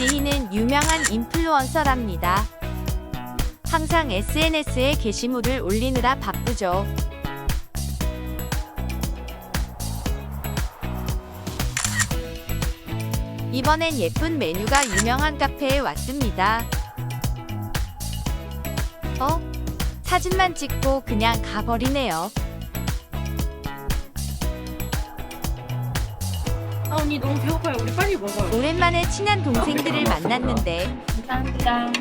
지희는 유명한 인플루언서랍니다. 항상 SNS에 게시물을 올리느라 바쁘죠. 이번엔 예쁜 메뉴가 유명한 카페에 왔습니다. 사진만 찍고 그냥 가버리네요. 언니 너무 배고파요. 우리 빨리 먹어요. 오랜만에 친한 동생들을 만났는데 감사합니다.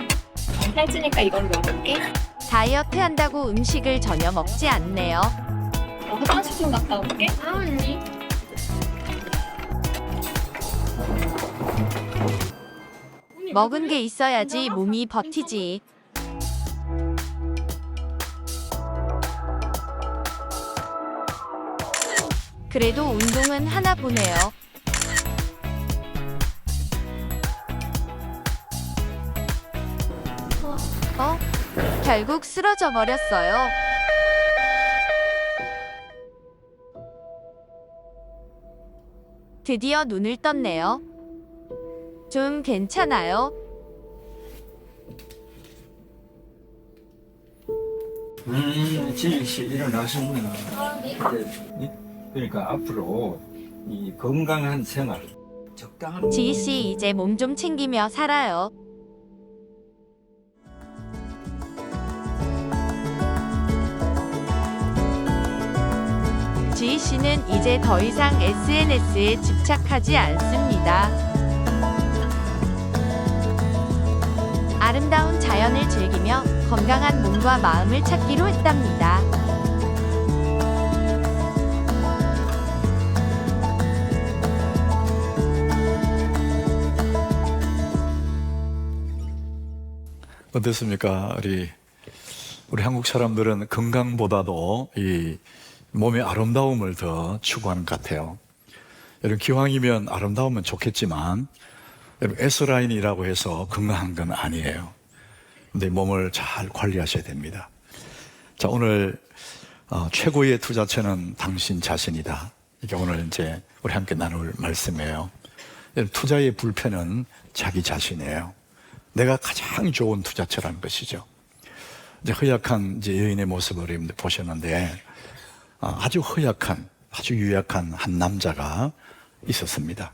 살찌니까 이걸로 먹을게. 다이어트 한다고 음식을 전혀 먹지 않네요. 화장실 좀 갔다 올게. 언니. 먹은 게 있어야지 몸이 버티지. 그래도 운동은 하나 보네요. 결국 쓰러져 버렸어요. 드디어 눈을 떴네요. 좀 괜찮아요? 지희 씨 일어나셨네. 그러니까 앞으로 이 건강한 생활, 적당한. 지희 씨 이제 몸 좀 챙기며 살아요. 지희 씨는 이제 더 이상 SNS에 집착하지 않습니다. 아름다운 자연을 즐기며 건강한 몸과 마음을 찾기로 했답니다. 어떻습니까? 우리 한국 사람들은 건강보다도 이 몸의 아름다움을 더 추구하는 것 같아요. 여러분, 기왕이면 아름다우면 좋겠지만, 여러분, S라인이라고 해서 건강한 건 아니에요. 근데 몸을 잘 관리하셔야 됩니다. 자, 오늘 최고의 투자처는 당신 자신이다. 이게 오늘 이제 우리 함께 나눌 말씀이에요. 여러분, 투자의 불패는 자기 자신이에요. 내가 가장 좋은 투자처라는 것이죠. 이제 허약한 이제 여인의 모습을 여러분들 보셨는데, 아주 허약한, 아주 유약한 한 남자가 있었습니다.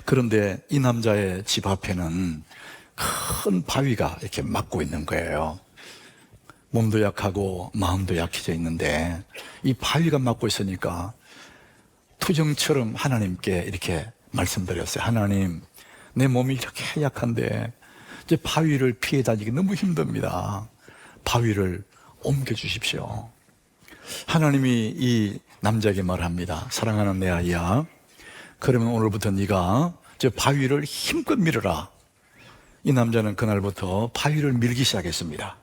그런데 이 남자의 집 앞에는 큰 바위가 이렇게 막고 있는 거예요. 몸도 약하고 마음도 약해져 있는데 이 바위가 막고 있으니까 투정처럼 하나님께 이렇게 말씀드렸어요. 하나님, 내 몸이 이렇게 약한데 이제 바위를 피해 다니기 너무 힘듭니다. 바위를 옮겨 주십시오. 하나님이 이 남자에게 말합니다. 사랑하는 내 아이야, 그러면 오늘부터 네가 저 바위를 힘껏 밀어라. 이 남자는 그날부터 바위를 밀기 시작했습니다.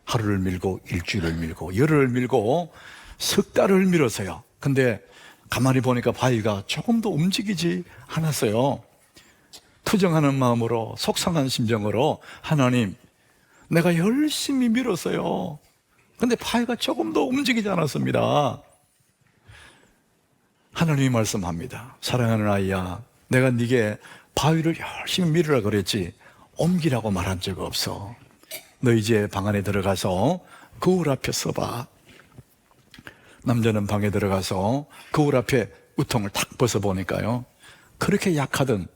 하루를 밀고 일주일을 밀고 열흘을 밀고 석 달을 밀었어요. 근데 가만히 보니까 바위가 조금도 움직이지 않았어요. 투정하는 마음으로, 속상한 심정으로, 하나님, 내가 열심히 밀었어요. 근데 바위가 조금도 움직이지 않았습니다. 하나님이 말씀합니다. 사랑하는 아이야, 내가 네게 바위를 열심히 밀으라 그랬지 옮기라고 말한 적 없어. 너 이제 방 안에 들어가서 거울 앞에 서봐. 남자는 방에 들어가서 거울 앞에 우통을 탁 벗어보니까요, 그렇게 약하던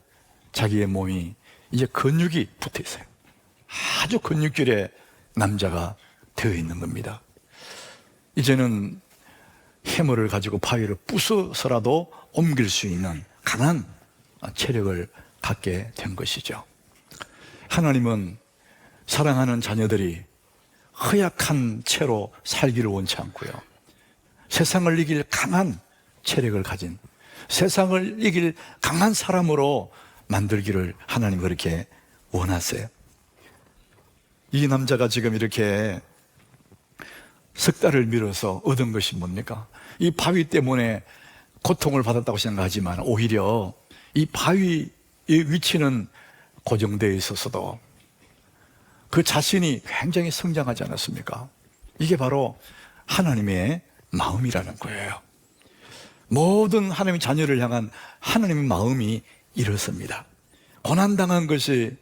자기의 몸이 이제 근육이 붙어 있어요. 아주 근육질의 남자가 되어 있는 겁니다. 이제는 해머를 가지고 바위를 부숴서라도 옮길 수 있는 강한 체력을 갖게 된 것이죠. 하나님은 사랑하는 자녀들이 허약한 채로 살기를 원치 않고요, 세상을 이길 강한 체력을 가진, 세상을 이길 강한 사람으로 만들기를 하나님 그렇게 원하세요. 이 남자가 지금 이렇게 석 달을 밀어서 얻은 것이 뭡니까? 이 바위 때문에 고통을 받았다고 생각하지만 오히려 이 바위의 위치는 고정되어 있었어도 그 자신이 굉장히 성장하지 않았습니까? 이게 바로 하나님의 마음이라는 거예요. 모든 하나님의 자녀를 향한 하나님의 마음이 이렇습니다. 고난당한 것이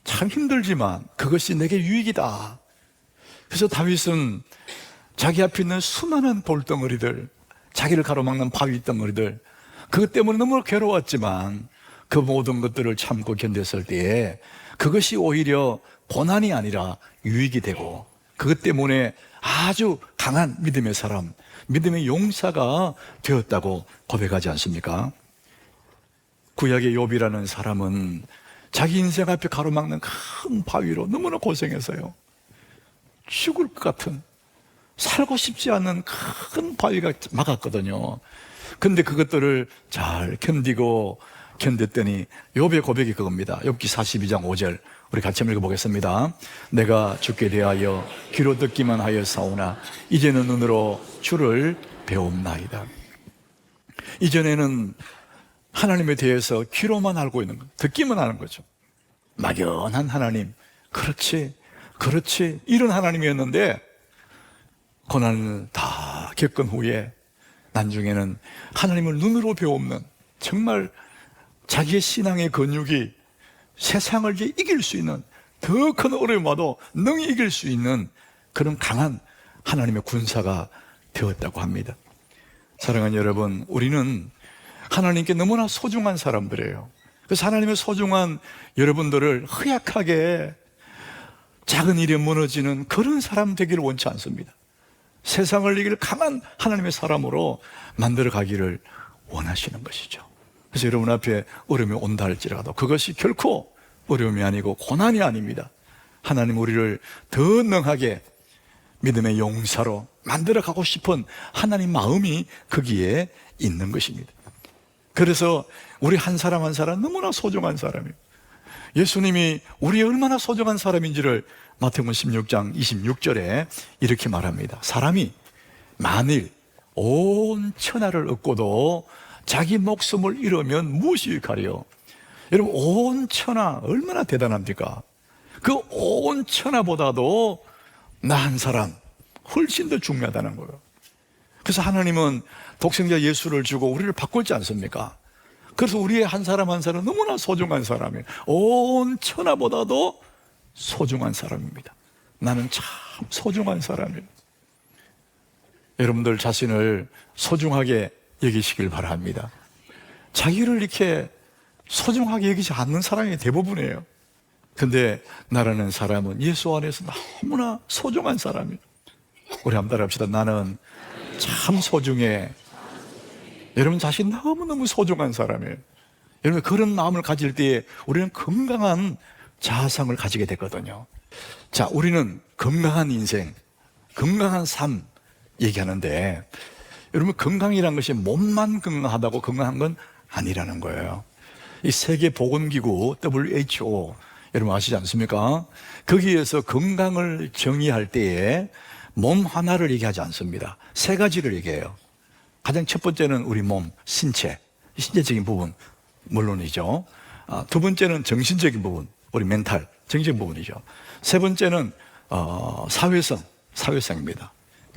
참 힘들지만 그것이 내게 유익이다. 그래서 다윗은 자기 앞에 있는 수많은 돌덩어리들, 자기를 가로막는 바위 덩어리들, 그것 때문에 너무 괴로웠지만 그 모든 것들을 참고 견뎠을 때에 그것이 오히려 고난이 아니라 유익이 되고, 그것 때문에 아주 강한 믿음의 사람, 믿음의 용사가 되었다고 고백하지 않습니까? 구약의 욥이라는 사람은 자기 인생 앞에 가로막는 큰 바위로 너무나 고생했어요. 죽을 것 같은, 살고 싶지 않은 큰 바위가 막았거든요. 근데 그것들을 잘 견뎠더니 욥의 고백이 그겁니다. 욥기 42장 5절 우리 같이 한번 읽어보겠습니다. 내가 주께 대하여 귀로 듣기만 하였사오나 이제는 눈으로 주를 배움나이다. 이전에는 하나님에 대해서 귀로만 알고 있는 것, 듣기만 하는 거죠. 막연한 하나님, 그렇지 이런 하나님이었는데 고난을 다 겪은 후에 나중에는 하나님을 눈으로 배우는, 정말 자기의 신앙의 근육이 세상을 이길 수 있는, 더 큰 어려움 와도 능히 이길 수 있는 그런 강한 하나님의 군사가 되었다고 합니다. 사랑하는 여러분, 우리는 하나님께 너무나 소중한 사람들이에요. 그래서 하나님의 소중한 여러분들을 허약하게 작은 일에 무너지는 그런 사람 되기를 원치 않습니다. 세상을 이길 강한 하나님의 사람으로 만들어 가기를 원하시는 것이죠. 그래서 여러분 앞에 어려움이 온다 할지라도 그것이 결코 어려움이 아니고 고난이 아닙니다. 하나님 우리를 더 능하게 믿음의 용사로 만들어 가고 싶은 하나님 마음이 거기에 있는 것입니다. 그래서 우리 한 사람 한 사람 너무나 소중한 사람이에요. 예수님이 우리 얼마나 소중한 사람인지를 마태복음 16장 26절에 이렇게 말합니다. 사람이 만일 온 천하를 얻고도 자기 목숨을 잃으면 무엇이 유익하리요? 여러분, 온 천하 얼마나 대단합니까? 그 온 천하보다도 나 한 사람 훨씬 더 중요하다는 거예요. 그래서 하나님은 독생자 예수를 주고 우리를 바꾸지 않습니까? 그래서 우리의 한 사람 한 사람 너무나 소중한 사람이에요. 온 천하보다도 소중한 사람입니다. 나는 참 소중한 사람이에요. 여러분들 자신을 소중하게 여기시길 바랍니다. 자기를 이렇게 소중하게 여기지 않는 사람이 대부분이에요. 근데 나라는 사람은 예수 안에서 너무나 소중한 사람이에요. 우리 한번 따라합시다. 나는 참 소중해. 여러분 자신 너무너무 소중한 사람이에요. 여러분 그런 마음을 가질 때에 우리는 건강한 자아상을 가지게 되거든요. 자, 우리는 건강한 인생, 건강한 삶 얘기하는데, 여러분 건강이란 것이 몸만 건강하다고 건강한 건 아니라는 거예요. 이 세계보건기구 WHO 여러분 아시지 않습니까? 거기에서 건강을 정의할 때에 몸 하나를 얘기하지 않습니다. 세 가지를 얘기해요. 가장 첫 번째는 우리 몸, 신체적인 부분 물론이죠. 두 번째는 정신적인 부분, 우리 멘탈, 정신적인 부분이죠. 세 번째는 사회성입니다.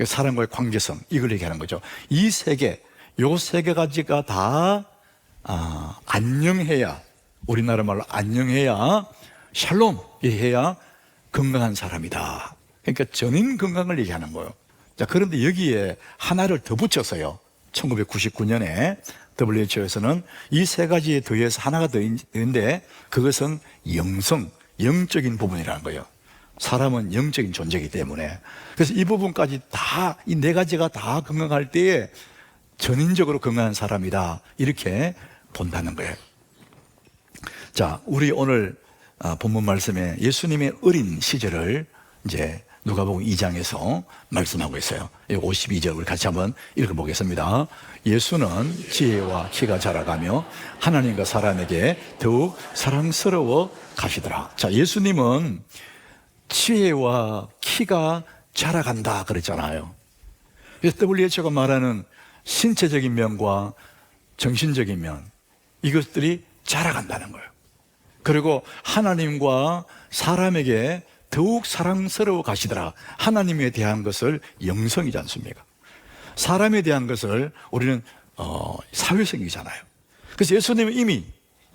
사람과의 관계성, 이걸 얘기하는 거죠. 이 세 개, 요 세 개 가지가 다 안녕해야, 우리나라 말로 안녕해야, 샬롬 해야 건강한 사람이다. 그러니까 전인 건강을 얘기하는 거예요. 자, 그런데 여기에 하나를 더 붙였어요. 1999년에 WHO에서는 이 세 가지에 더해서 하나가 더 있는데 그것은 영적인 부분이라는 거예요. 사람은 영적인 존재이기 때문에. 그래서 이 부분까지 다, 이 네 가지가 다 건강할 때에 전인적으로 건강한 사람이다, 이렇게 본다는 거예요. 자, 우리 오늘 본문 말씀에 예수님의 어린 시절을 이제 누가복음 2장에서 말씀하고 있어요. 52절 우리 같이 한번 읽어보겠습니다. 예수는 지혜와 키가 자라가며 하나님과 사람에게 더욱 사랑스러워 가시더라. 자, 예수님은 지혜와 키가 자라간다 그랬잖아요. 그래서 WHO가 말하는 신체적인 면과 정신적인 면, 이것들이 자라간다는 거예요. 그리고 하나님과 사람에게 더욱 사랑스러워 가시더라. 하나님에 대한 것을 영성이지 않습니까? 사람에 대한 것을 우리는 사회성이잖아요. 그래서 예수님은 이미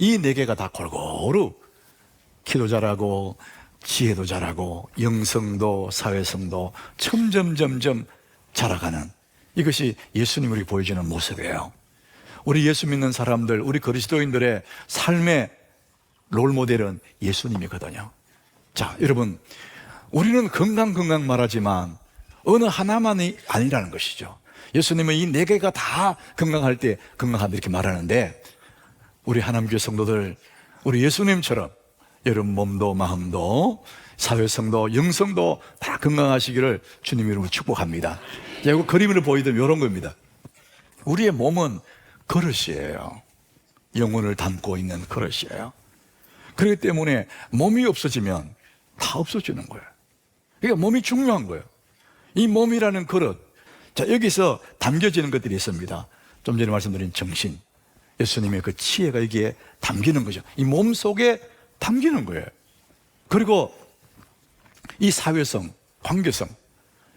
이 네 개가 다 골고루 키도 자라고 지혜도 자라고 영성도 사회성도 점점 자라가는, 이것이 예수님이 우리 보여주는 모습이에요. 우리 예수 믿는 사람들, 우리 그리스도인들의 삶의 롤모델은 예수님이거든요. 자, 여러분, 우리는 건강 말하지만 어느 하나만이 아니라는 것이죠. 예수님은 이 네 개가 다 건강할 때 건강하다 이렇게 말하는데, 우리 하나님교회 성도들, 우리 예수님처럼 여러분 몸도 마음도 사회성도 영성도 다 건강하시기를 주님 이름으로 축복합니다. 이거 그림을 보이면 이런 겁니다. 우리의 몸은 그릇이에요. 영혼을 담고 있는 그릇이에요. 그렇기 때문에 몸이 없어지면 다 없어지는 거예요. 그러니까 몸이 중요한 거예요. 이 몸이라는 그릇, 자, 여기서 담겨지는 것들이 있습니다. 좀 전에 말씀드린 정신, 예수님의 그 지혜가 여기에 담기는 거죠. 이 몸 속에 담기는 거예요. 그리고 이 사회성, 관계성,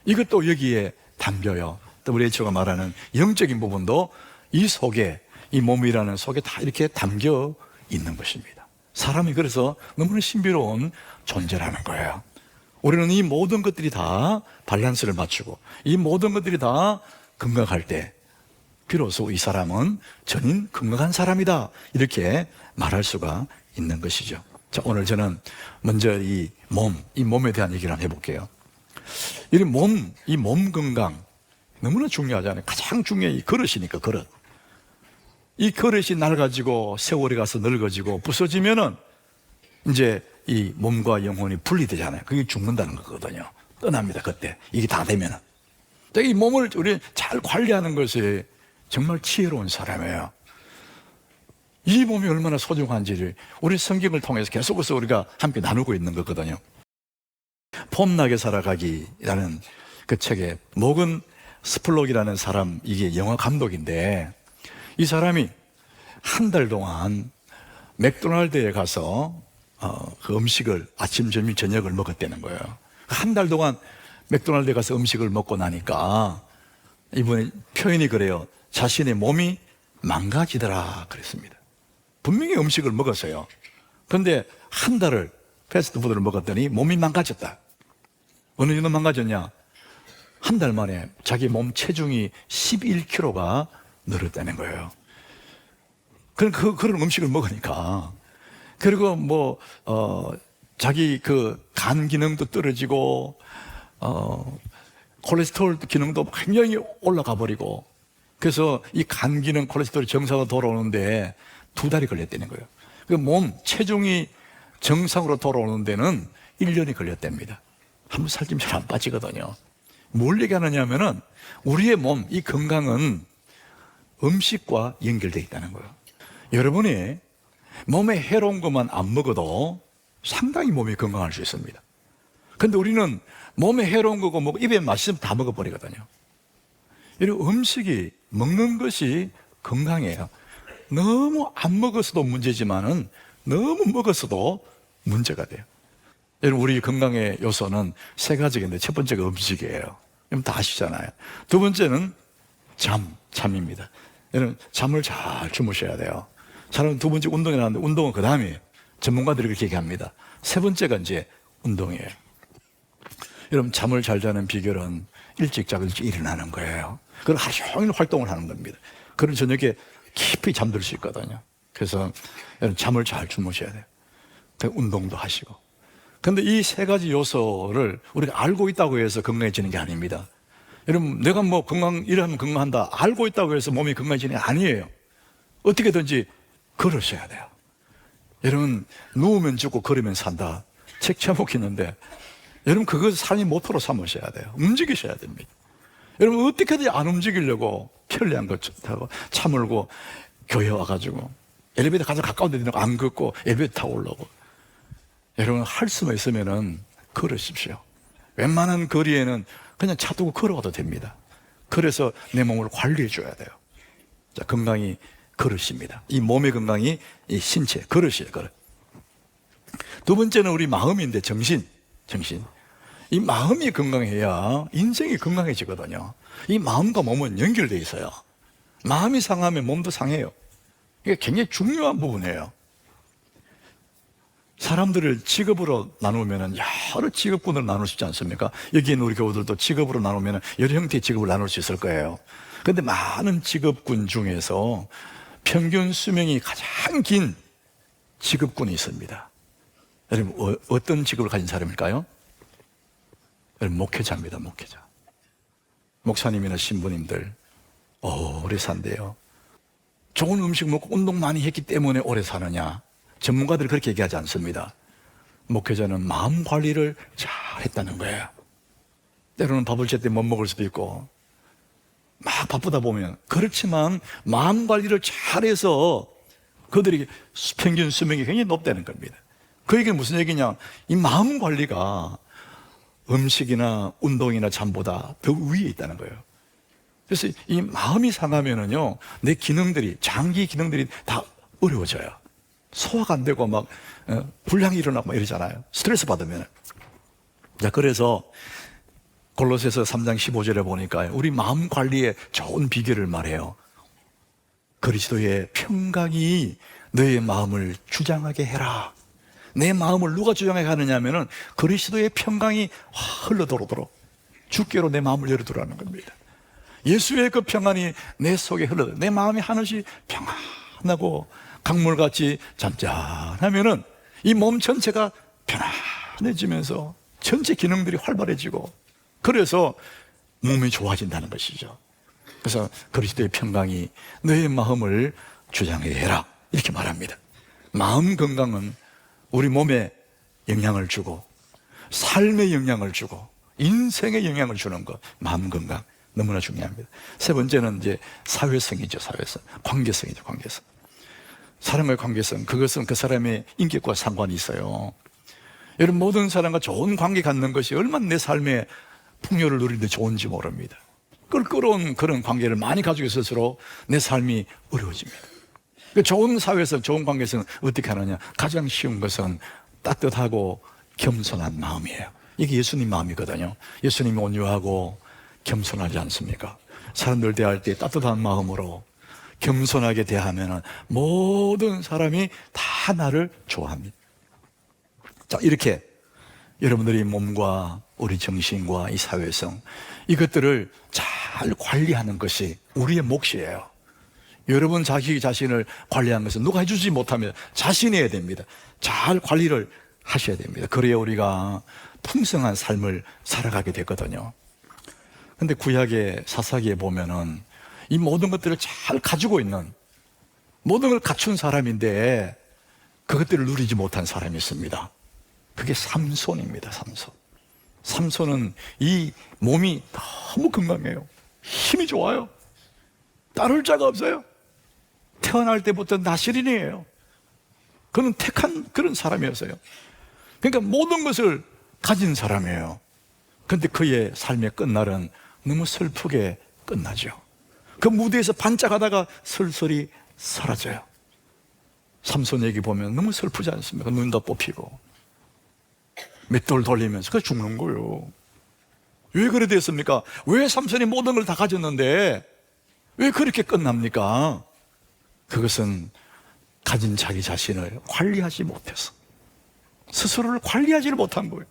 이것도 여기에 담겨요. WHO가 말하는 영적인 부분도 이 속에, 이 몸이라는 속에 다 이렇게 담겨 있는 것입니다. 사람이 그래서 너무나 신비로운 존재라는 거예요. 우리는 이 모든 것들이 다 밸런스를 맞추고 이 모든 것들이 다 건강할 때 비로소 이 사람은 전인 건강한 사람이다, 이렇게 말할 수가 있는 것이죠. 자, 오늘 저는 먼저 이 몸에 대한 얘기를 한번 해볼게요. 이 몸 건강 너무나 중요하잖아요. 가장 중요한 이 그릇이니까, 그릇. 이 그릇이 낡아지고 세월이 가서 늙어지고 부서지면은 이제 이 몸과 영혼이 분리되잖아요. 그게 죽는다는 거거든요. 떠납니다, 그때. 이게 다 되면은. 이 몸을 우리 잘 관리하는 것이 정말 지혜로운 사람이에요. 이 몸이 얼마나 소중한지를 우리 성경을 통해서 계속해서 우리가 함께 나누고 있는 거거든요. 폼나게 살아가기라는 그 책에 모건 스플록이라는 사람, 이게 영화 감독인데, 이 사람이 한 달 동안 맥도날드에 가서 그 음식을 아침, 점심, 저녁을 먹었다는 거예요. 한 달 동안 맥도날드에 가서 음식을 먹고 나니까 이번에 표현이 그래요. 자신의 몸이 망가지더라 그랬습니다. 분명히 음식을 먹었어요. 그런데 한 달을 패스트푸드를 먹었더니 몸이 망가졌다. 어느 정도 망가졌냐? 한 달 만에 자기 몸 체중이 11kg가 늘었다는 거예요. 그런 음식을 먹으니까. 그리고 자기 그 간 기능도 떨어지고, 콜레스테롤 기능도 굉장히 올라가 버리고, 그래서 이 간 기능, 콜레스테롤 정상으로 돌아오는데 2달이 걸렸다는 거예요. 그 몸, 체중이 정상으로 돌아오는 데는 1년이 걸렸답니다. 한번 살찌면 잘 안 빠지거든요. 뭘 얘기하느냐 하면은 우리의 몸, 이 건강은 음식과 연결되어 있다는 거예요. 여러분이 몸에 해로운 것만 안 먹어도 상당히 몸이 건강할 수 있습니다. 근데 우리는 몸에 해로운 거고 먹고 입에 맛있으면 다 먹어버리거든요. 이런 음식이, 먹는 것이 건강해요. 너무 안 먹었어도 문제지만은 너무 먹었어도 문제가 돼요. 여러분, 우리 건강의 요소는 3가지가 있는데, 첫 번째가 음식이에요. 여러분 다 아시잖아요. 두 번째는 잠입니다. 여러분, 잠을 잘 주무셔야 돼요. 사람은 두 번째 운동이 나왔는데, 운동은 그 다음이에요. 전문가들이 그렇게 얘기합니다. 세 번째가 이제 운동이에요. 여러분, 잠을 잘 자는 비결은 일찍 자고 일찍 일어나는 거예요. 그걸 하루 종일 활동을 하는 겁니다. 그런 저녁에 깊이 잠들 수 있거든요. 그래서 여러분, 잠을 잘 주무셔야 돼요. 운동도 하시고. 그런데 이 3가지 요소를 우리가 알고 있다고 해서 건강해지는 게 아닙니다. 여러분, 내가 이러면 건강한다, 알고 있다고 해서 몸이 건강해지는 게 아니에요. 어떻게든지 걸으셔야 돼요. 여러분, 누우면 죽고 걸으면 산다, 책 제목이 있는데, 여러분, 그것을 삶의 모토로 삼으셔야 돼요. 움직이셔야 됩니다. 여러분, 어떻게든지 안 움직이려고 편리한 것 타고 차 몰고 교회 와가지고 엘리베이터 가서 가까운 데 안 걷고 엘리베이터 타고 올라오고. 여러분, 할 수만 있으면은 걸으십시오. 웬만한 거리에는 그냥 차 두고 걸어가도 됩니다. 그래서 내 몸을 관리해 줘야 돼요. 자, 건강이 그릇입니다. 이 몸의 건강이 이 신체, 그릇이에요, 그릇. 두 번째는 우리 마음인데, 정신. 이 마음이 건강해야 인생이 건강해지거든요. 이 마음과 몸은 연결되어 있어요. 마음이 상하면 몸도 상해요. 이게 굉장히 중요한 부분이에요. 사람들을 직업으로 나누면 여러 직업군으로 나눌 수 있지 않습니까? 여기 있는 우리 교우들도 직업으로 나누면 여러 형태의 직업을 나눌 수 있을 거예요. 그런데 많은 직업군 중에서 평균 수명이 가장 긴 직업군이 있습니다. 여러분, 어떤 직업을 가진 사람일까요? 여러분, 목회자입니다. 목회자. 목사님이나 신부님들 오래 산대요. 좋은 음식 먹고 운동 많이 했기 때문에 오래 사느냐? 전문가들이 그렇게 얘기하지 않습니다. 목회자는 마음 관리를 잘 했다는 거예요. 때로는 밥을 제때 못 먹을 수도 있고 막 바쁘다 보면, 그렇지만 마음 관리를 잘해서 그들이 평균 수명이 굉장히 높다는 겁니다. 그 얘기는 무슨 얘기냐? 이 마음 관리가 음식이나 운동이나 잠보다 더 위에 있다는 거예요. 그래서 이 마음이 상하면은요, 내 기능들이, 장기 기능들이 다 어려워져요. 소화가 안 되고 막 불량이 일어나고 막 이러잖아요. 스트레스 받으면. 자, 그래서 골로새서 3장 15절에 보니까 우리 마음 관리의 좋은 비결을 말해요. 그리스도의 평강이 너의 마음을 주장하게 해라. 내 마음을 누가 주장하게 하느냐면은 그리스도의 평강이 흘러들어오도록 주께로 내 마음을 열어두라는 겁니다. 예수의 그 평안이 내 속에 흘러들어 내 마음이 하늘이 평안하고 강물같이 잔잔하면은 이 몸 전체가 편안해지면서 전체 기능들이 활발해지고, 그래서 몸이 좋아진다는 것이죠. 그래서 그리스도의 평강이 너의 마음을 주장하게 해라, 이렇게 말합니다. 마음 건강은 우리 몸에 영향을 주고 삶에 영향을 주고 인생에 영향을 주는 것, 마음 건강 너무나 중요합니다. 세 번째는 이제 사회성이죠. 사회성, 관계성이죠. 관계성. 사람과의 관계성, 그것은 그 사람의 인격과 상관이 있어요. 여러분, 모든 사람과 좋은 관계 갖는 것이 얼마나 내 삶에 풍요를 누리는데 좋은지 모릅니다. 껄끄러운 그런 관계를 많이 가지고 있을수록 내 삶이 어려워집니다. 그 좋은 사회성, 좋은 관계성은 어떻게 하느냐? 가장 쉬운 것은 따뜻하고 겸손한 마음이에요. 이게 예수님 마음이거든요. 예수님이 온유하고 겸손하지 않습니까? 사람들 대할 때 따뜻한 마음으로 겸손하게 대하면 모든 사람이 다 나를 좋아합니다. 자, 이렇게 여러분들이 몸과 우리 정신과 이 사회성, 이것들을 잘 관리하는 것이 우리의 몫이에요. 여러분 자기 자신을 관리하는 것은 누가 해주지 못하면 자신이 해야 됩니다. 잘 관리를 하셔야 됩니다. 그래야 우리가 풍성한 삶을 살아가게 되거든요. 근데 구약의 사사기에 보면은 이 모든 것들을 잘 가지고 있는, 모든 걸 갖춘 사람인데 그것들을 누리지 못한 사람이 있습니다. 그게 삼손입니다. 삼손. 삼손은 이 몸이 너무 건강해요. 힘이 좋아요. 따를 자가 없어요. 태어날 때부터 나시린이에요. 그는 택한 그런 사람이었어요. 그러니까 모든 것을 가진 사람이에요. 그런데 그의 삶의 끝날은 너무 슬프게 끝나죠. 그 무대에서 반짝하다가 슬슬이 사라져요. 삼손 얘기 보면 너무 슬프지 않습니까? 눈도 뽑히고 맷돌 돌리면서 그 죽는 거예요. 왜 그래 됐습니까? 왜 삼손이 모든 걸 다 가졌는데 왜 그렇게 끝납니까? 그것은 가진 자기 자신을 관리하지 못해서, 스스로를 관리하지를 못한 거예요.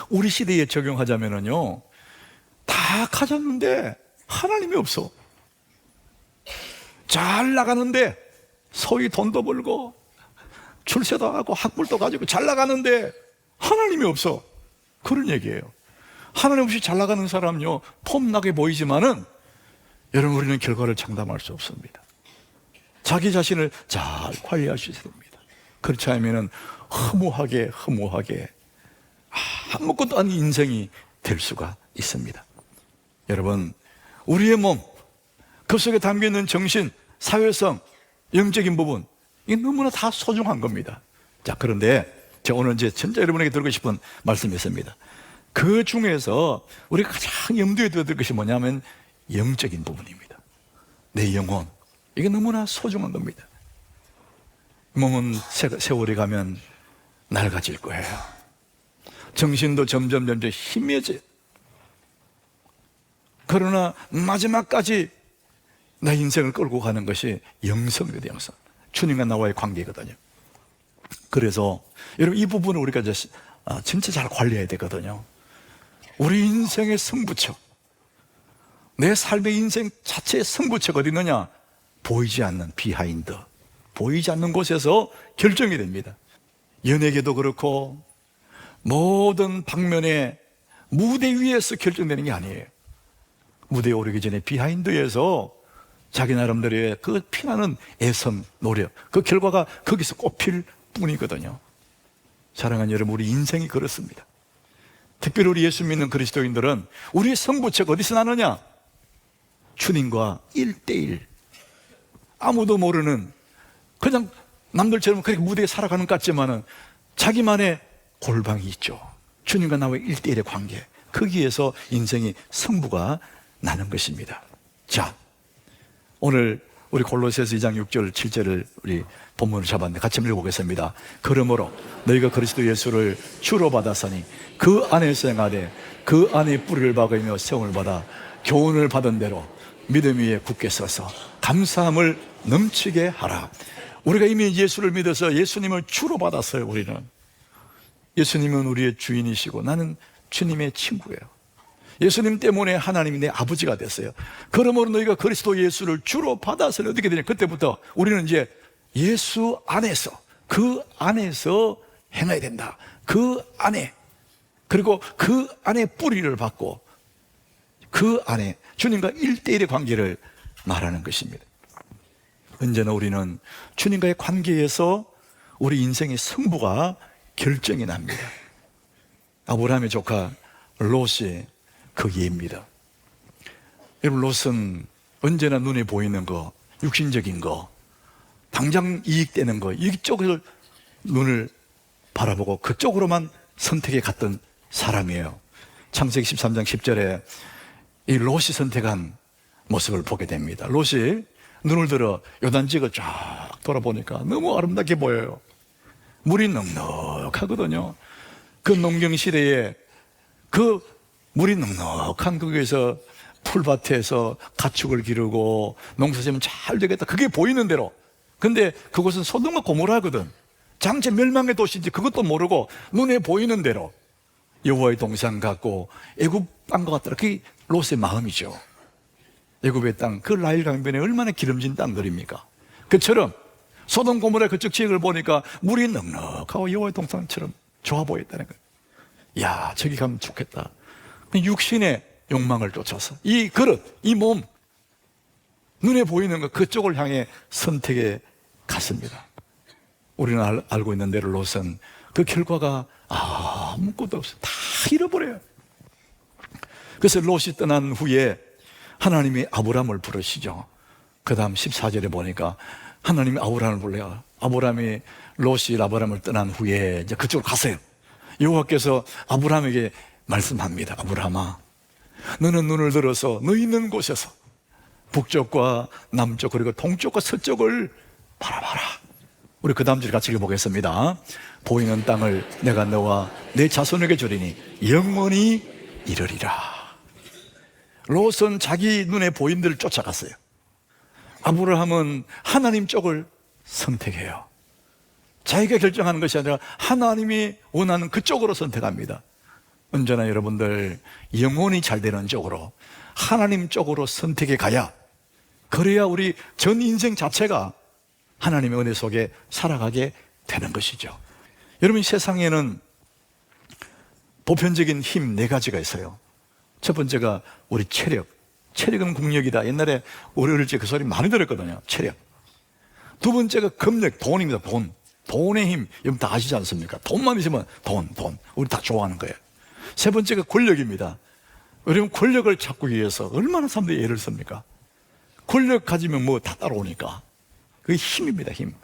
우리 시대에 적용하자면요, 다 가졌는데 하나님이 없어. 잘 나가는데 소위 돈도 벌고 출세도 하고 학벌도 가지고 잘 나가는데 하나님이 없어. 그런 얘기예요. 하나님 없이 잘 나가는 사람은요, 폼나게 보이지만은 여러분, 우리는 결과를 장담할 수 없습니다. 자기 자신을 잘 관리하셔야 됩니다. 그렇지 않으면 허무하게 아무것도 아닌 인생이 될 수가 있습니다. 여러분, 우리의 몸, 그 속에 담겨있는 정신, 사회성, 영적인 부분, 이게 너무나 다 소중한 겁니다. 자, 그런데 제가 오늘 이제 진짜 여러분에게 드리고 싶은 말씀이 있습니다. 그 중에서 우리가 가장 염두에 둬야 될 것이 뭐냐면 영적인 부분입니다. 내 영혼, 이게 너무나 소중한 겁니다. 몸은 세월이 가면 낡아질 거예요. 정신도 점점 희미해져요. 그러나 마지막까지 내 인생을 끌고 가는 것이 영성이거든요. 영성. 주님과 나와의 관계거든요. 그래서 여러분 이 부분을 우리가 이제 진짜 잘 관리해야 되거든요. 우리 인생의 승부처, 내 삶의 인생 자체의 승부처가 어디 있느냐? 보이지 않는 비하인드, 보이지 않는 곳에서 결정이 됩니다. 연예계도 그렇고 모든 방면의 무대 위에서 결정되는 게 아니에요. 무대에 오르기 전에 비하인드에서 자기 나름대로의 그 피나는 애성, 노력, 그 결과가 거기서 꼽힐 뿐이거든요. 사랑하는 여러분, 우리 인생이 그렇습니다. 특별히 우리 예수 믿는 그리스도인들은 우리의 승부처가 어디서 나느냐? 주님과 1대1, 아무도 모르는, 그냥 남들처럼 그렇게 무대에 살아가는 것 같지만은 자기만의 골방이 있죠. 주님과 나와의 1대1의 관계, 거기에서 인생이 승부가 나는 것입니다. 자, 오늘 우리 골로새서 2장 6절 7절을 우리 본문을 잡았는데 같이 읽어보겠습니다. 그러므로 너희가 그리스도 예수를 주로 받았으니 그 안에서 행하되 그 안에 뿌리를 박으며 세움을 받아 교훈을 받은 대로 믿음 위에 굳게 서서 감사함을 넘치게 하라. 우리가 이미 예수를 믿어서 예수님을 주로 받았어요. 우리는 예수님은 우리의 주인이시고 나는 주님의 친구예요. 예수님 때문에 하나님이 내 아버지가 됐어요. 그러므로 너희가 그리스도 예수를 주로 받아서 어떻게 되냐? 그때부터 우리는 이제 예수 안에서, 그 안에서 행해야 된다. 그 안에, 그리고 그 안에 뿌리를 받고 그 안에 주님과 1대1의 관계를 말하는 것입니다. 언제나 우리는 주님과의 관계에서 우리 인생의 승부가 결정이 납니다. 아브라함의 조카 롯이 그 예입니다. 여러분, 롯은 언제나 눈에 보이는 거, 육신적인 거, 당장 이익되는 거, 이쪽을 눈을 바라보고 그쪽으로만 선택해 갔던 사람이에요. 창세기 13장 10절에 이 롯이 선택한 모습을 보게 됩니다. 롯이 눈을 들어 요단지역을 쫙 돌아보니까 너무 아름답게 보여요. 물이 넉넉하거든요. 그 농경시대에 그 물이 넉넉한 거기에서 풀밭에서 가축을 기르고 농사지으면 잘 되겠다, 그게 보이는 대로. 근데 그곳은 소돔과 고모라거든. 장차 멸망의 도시인지 그것도 모르고 눈에 보이는 대로 여호와의 동산 같고 애굽 땅과 같더라. 그게 롯의 마음이죠. 애굽의 땅, 그 나일 강변에 얼마나 기름진 땅들입니까? 그처럼 소돔 고모라 그쪽 지역을 보니까 물이 넉넉하고 여호와의 동산처럼 좋아 보였다는 거예요. 야, 저기 가면 좋겠다. 육신의 욕망을 쫓아서 이 그릇, 이 몸, 눈에 보이는 것, 그쪽을 향해 선택해 갔습니다. 우리는 알고 있는 대로 롯은 그 결과가 아무것도 없어요. 다 잃어버려요. 그래서 롯이 떠난 후에 하나님이 아브라함을 부르시죠. 그 다음 14절에 보니까 하나님이 아브라함을 불러요. 아브라함이 롯이 아브라함을 떠난 후에 이제 그쪽으로 갔어요. 여호와께서 아브라함에게 말씀합니다. 아브라함아, 너는 눈을 들어서 너 있는 곳에서 북쪽과 남쪽 그리고 동쪽과 서쪽을 바라봐라. 우리 그 다음 절 같이 읽어보겠습니다. 보이는 땅을 내가 너와 내 자손에게 주리니 영원히 이르리라. 롯은 자기 눈에 보이는 데를 쫓아갔어요. 아브라함은 하나님 쪽을 선택해요. 자기가 결정하는 것이 아니라 하나님이 원하는 그쪽으로 선택합니다. 언제나 여러분들 영혼이 잘 되는 쪽으로, 하나님 쪽으로 선택해 가야, 그래야 우리 전 인생 자체가 하나님의 은혜 속에 살아가게 되는 것이죠. 여러분, 세상에는 보편적인 힘 4가지가 있어요. 첫 번째가 우리 체력. 체력은 국력이다. 옛날에 우리 어릴 때 그 소리 많이 들었거든요. 체력. 두 번째가 금력, 돈입니다. 돈. 돈의 힘. 여러분 다 아시지 않습니까? 돈만 있으면 돈. 우리 다 좋아하는 거예요. 세 번째가 권력입니다. 여러분, 권력을 찾기 위해서 얼마나 사람들이 애를 씁니까? 권력 가지면 뭐 다 따라오니까. 그게 힘입니다, 힘.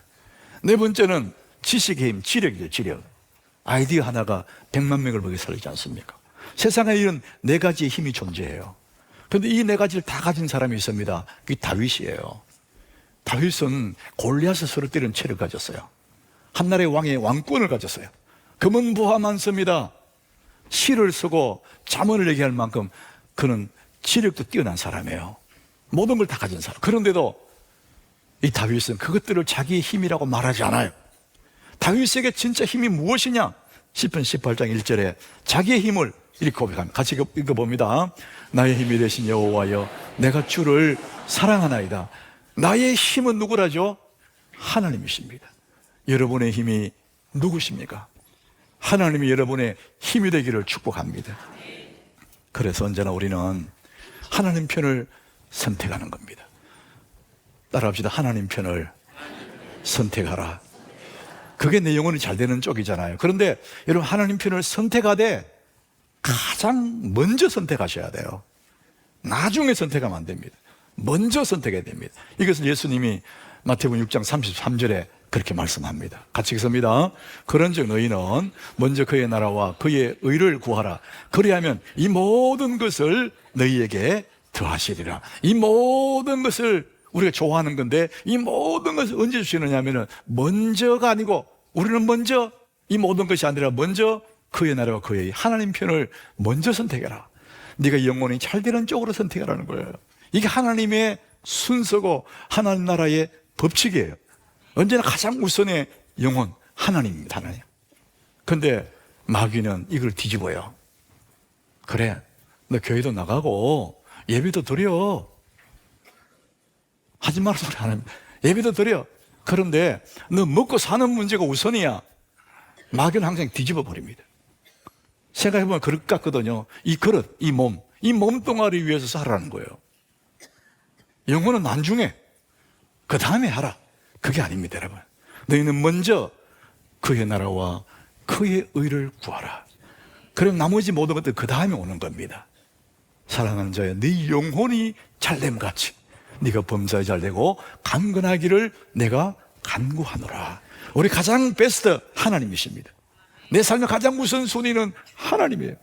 네 번째는 지식의 힘, 지력이죠, 지력. 아이디어 하나가 100만 명을 먹여 살리지 않습니까? 세상에 이런 4가지의 힘이 존재해요. 그런데 이 4가지를 다 가진 사람이 있습니다. 그게 다윗이에요. 다윗은 골리앗을 서로 때리는 체력을 가졌어요. 한나라의 왕의 왕권을 가졌어요. 금은 부하 많습니다. 시를 쓰고 자문을 얘기할 만큼 그는 지력도 뛰어난 사람이에요. 모든 걸 다 가진 사람. 그런데도 이 다윗은 그것들을 자기의 힘이라고 말하지 않아요. 다윗에게 진짜 힘이 무엇이냐? 시편 18장 1절에 자기의 힘을 이렇게 고백합니다. 같이 읽어봅니다. 나의 힘이 되신 여호와여, 내가 주를 사랑하나이다. 나의 힘은 누구라죠? 하나님이십니다. 여러분의 힘이 누구십니까? 하나님이 여러분의 힘이 되기를 축복합니다. 그래서 언제나 우리는 하나님 편을 선택하는 겁니다. 따라합시다. 하나님 편을 선택하라. 그게 내 영혼이 잘 되는 쪽이잖아요. 그런데 여러분, 하나님 편을 선택하되 가장 먼저 선택하셔야 돼요. 나중에 선택하면 안 됩니다. 먼저 선택해야 됩니다. 이것을 예수님이 마태복음 6장 33절에 그렇게 말씀합니다. 같이 읽습니다. 그런즉 너희는 먼저 그의 나라와 그의 의를 구하라. 그리하면 이 모든 것을 너희에게 더하시리라. 이 모든 것을 우리가 좋아하는 건데, 이 모든 것을 언제 주시느냐 하면은 먼저가 아니고, 우리는 먼저 이 모든 것이 아니라 먼저 그의 나라와 그의 하나님 편을 먼저 선택해라. 네가 영혼이 잘 되는 쪽으로 선택하라는 거예요. 이게 하나님의 순서고 하나님 나라의 법칙이에요. 언제나 가장 우선의 영혼 하나님입니다. 하나님. 그런데 마귀는 이걸 뒤집어요. 그래, 너 교회도 나가고 예배도 드려. 하지 말라 소리 안 합니다. 예배도 드려. 그런데 너 먹고 사는 문제가 우선이야. 마귀는 항상 뒤집어 버립니다. 생각해보면 그릇 같거든요. 이 그릇, 이 몸뚱아리 위해서 살아라는 거예요. 영혼은 나중에, 그 다음에 하라. 그게 아닙니다, 여러분. 너희는 먼저 그의 나라와 그의 의를 구하라. 그럼 나머지 모든 것들 그 다음에 오는 겁니다. 사랑하는 자여, 네 영혼이 잘됨 같이 네가 범사에 잘되고 강건하기를 내가 간구하노라. 우리 가장 베스트 하나님이십니다. 내 삶의 가장 우선순위는 하나님이에요.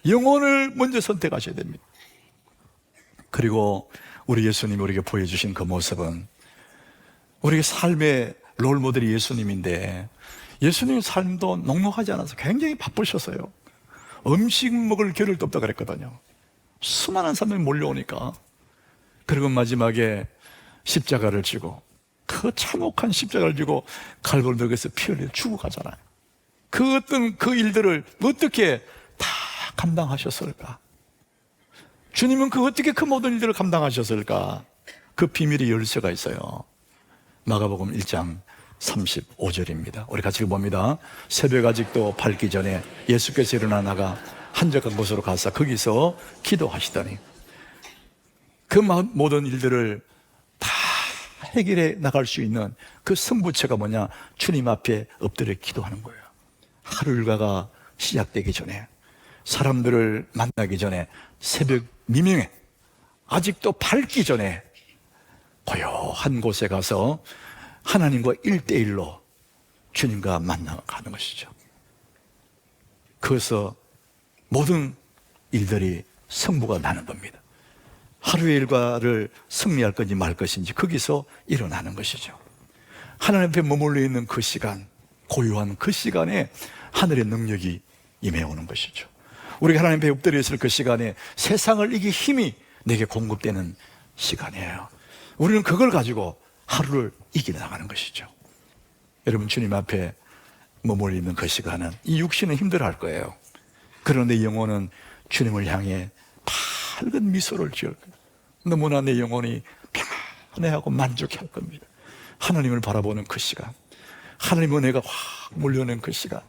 영혼을 먼저 선택하셔야 됩니다. 그리고 우리 예수님이 우리에게 보여주신 그 모습은, 우리의 삶의 롤모델이 예수님인데, 예수님의 삶도 넉넉하지 않아서 굉장히 바쁘셨어요. 음식 먹을 겨를도 없다 그랬거든요. 수많은 사람들이 몰려오니까. 그리고 마지막에 십자가를 지고, 그 참혹한 십자가를 지고 갈보리에서 피 흘려 죽어가잖아요. 그 어떤 그 일들을 어떻게 다 감당하셨을까? 주님은 어떻게 그 모든 일들을 감당하셨을까? 그 비밀의 열쇠가 있어요. 마가복음 1장 35절입니다. 우리 같이 봅니다. 새벽 아직도 밝기 전에 예수께서 일어나 나가 한적한 곳으로 가서 거기서 기도하시더니, 그 모든 일들을 다 해결해 나갈 수 있는 그 승부처가 뭐냐? 주님 앞에 엎드려 기도하는 거예요. 하루 일과가 시작되기 전에, 사람들을 만나기 전에, 새벽 미명에 아직도 밝기 전에 고요한 곳에 가서 하나님과 1대1로 주님과 만나가는 것이죠. 그래서 모든 일들이 승부가 나는 겁니다. 하루의 일과를 승리할 건지 말 것인지 거기서 일어나는 것이죠. 하나님 앞에 머물러 있는 그 시간, 고요한 그 시간에 하늘의 능력이 임해오는 것이죠. 우리가 하나님 앞에 엎드려 있을 그 시간에 세상을 이길 힘이 내게 공급되는 시간이에요. 우리는 그걸 가지고 하루를 이겨나가는 것이죠. 여러분, 주님 앞에 머물러 있는 그 시간은 이 육신은 힘들어할 거예요. 그런데 영혼은 주님을 향해 밝은 미소를 지을 거예요. 너무나 내 영혼이 평안해하고 만족할 겁니다. 하나님을 바라보는 그 시간, 하나님의 은혜가 확 몰려오는 그 시간,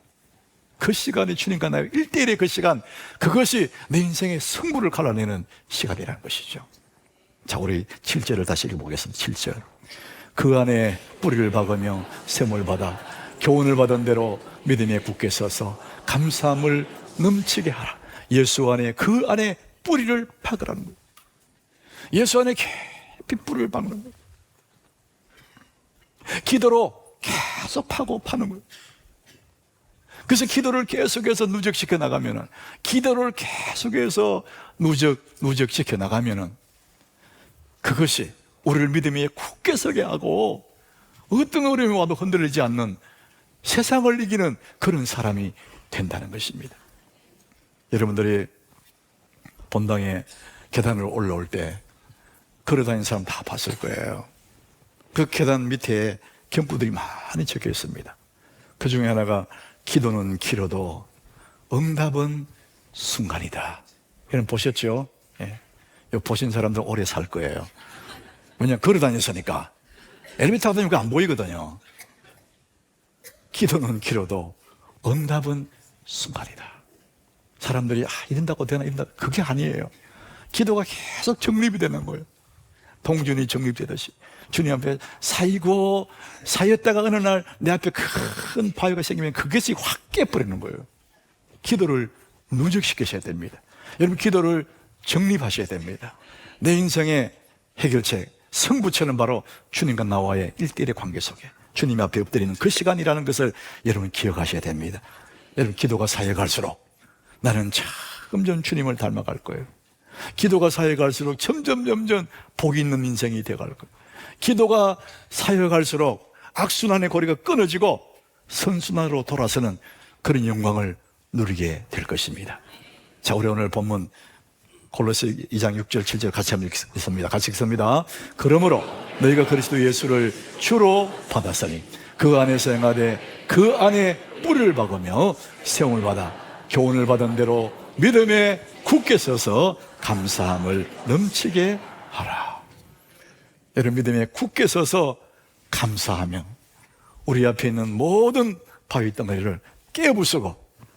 그 시간이 주님과 나의 1대1의 그 시간, 그것이 내 인생의 승부를 갈라내는 시간이라는 것이죠. 자, 우리 7절을 다시 읽어보겠습니다. 7절. 그 안에 뿌리를 박으며 샘을 받아 교훈을 받은 대로 믿음에 굳게 서서 감사함을 넘치게 하라. 예수 안에, 그 안에 뿌리를 박으라는 거예요. 예수 안에 깊이 뿌리를 박는 거예요. 기도로 계속 파고 파는 거예요. 그래서 기도를 계속해서 누적시켜 나가면은, 기도를 계속해서 누적시켜 나가면은, 그것이 우리를 믿음에 굳게 서게 하고 어떤 어려움이 와도 흔들리지 않는, 세상을 이기는 그런 사람이 된다는 것입니다. 여러분들이 본당에 계단을 올라올 때 걸어다니는 사람 다 봤을 거예요. 그 계단 밑에 경구들이 많이 적혀 있습니다. 그 중에 하나가 기도는 길어도 응답은 순간이다. 여러분 보셨죠? 예. 이거 보신 사람들 오래 살 거예요. 왜냐면 걸어 다녔으니까. 엘리베이터 타다 보니까 안 보이거든요. 기도는 길어도 응답은 순간이다. 사람들이 이런다고 되나 이런다, 그게 아니에요. 기도가 계속 정립이 되는 거예요. 동전이 정립되듯이 주님 앞에 사였다가 어느 날 내 앞에 큰 바위가 생기면 그것이 확 깨버리는 거예요. 기도를 누적시키셔야 됩니다. 여러분 기도를 정립하셔야 됩니다. 내 인생의 해결책, 승부처는 바로 주님과 나와의 1대1의 관계 속에 주님 앞에 엎드리는 그 시간이라는 것을 여러분 기억하셔야 됩니다. 여러분 기도가 사역할수록 나는 점점 주님을 닮아갈 거예요. 기도가 사역할수록 점점 복이 있는 인생이 되어갈 거예요. 기도가 사역할수록 악순환의 고리가 끊어지고 선순환으로 돌아서는 그런 영광을 누리게 될 것입니다. 자, 우리 오늘 본문 골로새 2장 6절 7절 같이 한번 읽습니다. 같이 읽습니다. 그러므로 너희가 그리스도 예수를 주로 받았으니 그 안에서 행하되 그 안에 뿌리를 박으며 세움을 받아 교훈을 받은 대로 믿음에 굳게 서서 감사함을 넘치게 하라. 여러분 믿음에 굳게 서서 감사하며 우리 앞에 있는 모든 바위 덩어리를 깨부수고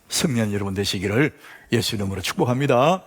승리한 여러분 되시기를 예수 이름으로 축복합니다.